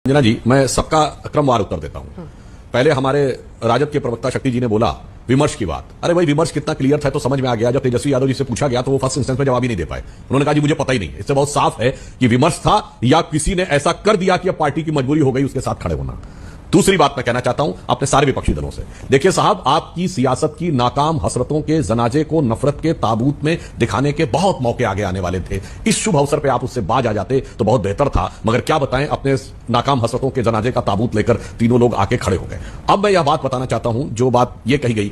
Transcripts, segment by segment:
अंजना जी, मैं सबका क्रमवार उत्तर देता हूं। पहले हमारे राजद के प्रवक्ता शक्ति जी ने बोला विमर्श की बात। अरे भाई, विमर्श कितना क्लियर था तो समझ में आ गया। जब तेजस्वी यादव जी से पूछा गया तो वो फर्स्ट इंस्टेंस में जवाब ही नहीं दे पाए। उन्होंने कहा जी मुझे पता ही नहीं। इससे बहुत साफ है कि विमर्श था या किसी ने ऐसा कर दिया कि अब पार्टी की मजबूरी हो गई उसके साथ खड़े होना। दूसरी बात मैं कहना चाहता हूं अपने सारे विपक्षी दलों से, देखिए साहब, आपकी सियासत की नाकाम हसरतों के जनाजे को नफरत के ताबूत में दिखाने के बहुत मौके आगे आने वाले थे। इस शुभ अवसर पे आप उससे बाज आ जाते तो बहुत बेहतर था, मगर क्या बताएं, अपने नाकाम हसरतों के जनाजे का ताबूत लेकर तीनों लोग आके खड़े हो गए। अब मैं यह बात बताना चाहता हूं, जो बात यह कही गई,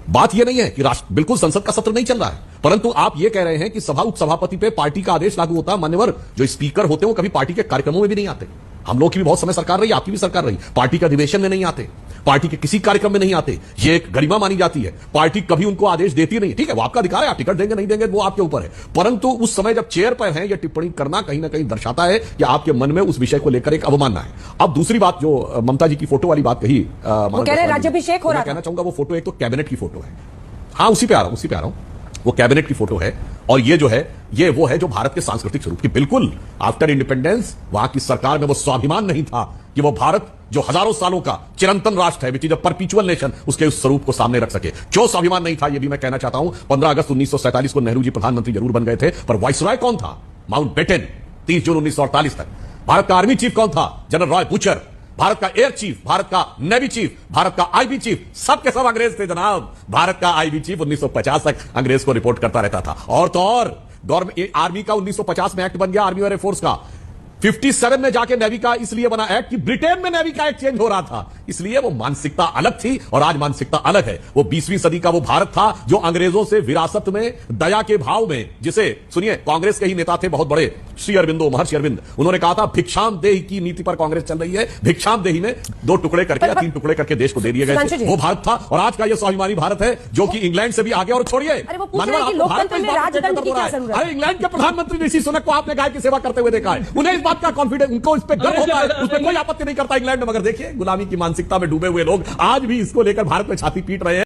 बात यह नहीं है कि राष्ट्र बिल्कुल संसद का सत्र नहीं चल रहा है, परंतु आप यह कह रहे हैं कि सभा उपसभापति पे पार्टी का आदेश लागू होता है। मान्यवर जो स्पीकर होते हैं वो कभी पार्टी के कार्यक्रमों में भी नहीं आते। हम लोग की भी बहुत समय सरकार रही, आपकी भी सरकार रही, पार्टी के अधिवेशन में नहीं आते, पार्टी के किसी कार्यक्रम में नहीं आते। ये एक गरिमा मानी जाती है। पार्टी कभी उनको आदेश देती नहीं। ठीक है, वो आपका अधिकार है, आप टिकट देंगे नहीं देंगे वो आपके ऊपर है, परंतु उस समय जब चेयर पर हैं, यह टिप्पणी करना कहीं ना कहीं दर्शाता है कि आपके मन में उस विषय को लेकर एक अवमानना है। अब दूसरी बात, जो ममता जी की फोटो वाली बात कही, वो कह रहे राज्याभिषेक हो रहा है। कहना चाहूंगा वो फोटो एक तो कैबिनेट की फोटो है। हाँ, उसी पे आ रहा हूं। वो कैबिनेट की फोटो है और ये जो है ये वो है जो भारत के सांस्कृतिक स्वरूप की, बिल्कुल आफ्टर इंडिपेंडेंस वहां की सरकार में वो स्वाभिमान नहीं था कि वो भारत जो हजारों सालों का चिरंतन राष्ट्र है, which is a perpetual nation, उसके उस स्वरूप को सामने रख सके। जो स्वाभिमान नहीं था, ये भी मैं कहना चाहता हूं। 15 अगस्त 1947 को नेहरू जी प्रधानमंत्री जरूर बन गए थे, पर वाइसरॉय कौन था? माउंटबेटन। 30 जून 1948 तक भारत का आर्मी चीफ कौन था? General Roy butcher. भारत का एयर चीफ, भारत का नेवी चीफ, भारत का आईबी चीफ, सबके सब अंग्रेज थे जनाब। भारत का आईबी चीफ 1950 तक अंग्रेज को रिपोर्ट करता रहता था। और तो और गवर्नमेंट आर्मी का 1950 में एक्ट बन गया, आर्मी और एयरफोर्स का। 57 में जाके नेवी का इसलिए बना एक्ट कि ब्रिटेन में नेवी का एक्ट चेंज हो रहा था, इसलिए वो मानसिकता अलग थी और आज मानसिकता अलग है। वो 20वीं सदी का वो भारत था जो अंग्रेजों से विरासत में दया के भाव में, जिसे सुनिए, कांग्रेस के ही नेता थे बहुत बड़े, श्री अरविंदो, महर्षि अरविंद, उन्होंने कहा था भिक्षाम देही की नीति पर कांग्रेस चल रही है। भिक्षाम देही में 2 टुकड़े करके या 3 टुकड़े करके देश को दे दिए गए थे, वो भारत था। और आज का ये स्वाभिमानी भारत है जो कि इंग्लैंड से भी आगे। और छोड़िए, अरे इंग्लैंड के प्रधानमंत्री ऋषि सुनक को आपने गाय की सेवा करते हुए देखा है, उन्हें इस बात का कॉन्फिडेंस, उनको इस पे गर्व होता है, उसमें कोई आपत्ति नहीं करता इंग्लैंड में। मगर देखिए, गुलामी की मानसिकता में डूबे हुए लोग आज भी इसको लेकर भारत में छाती पीट रहे हैं।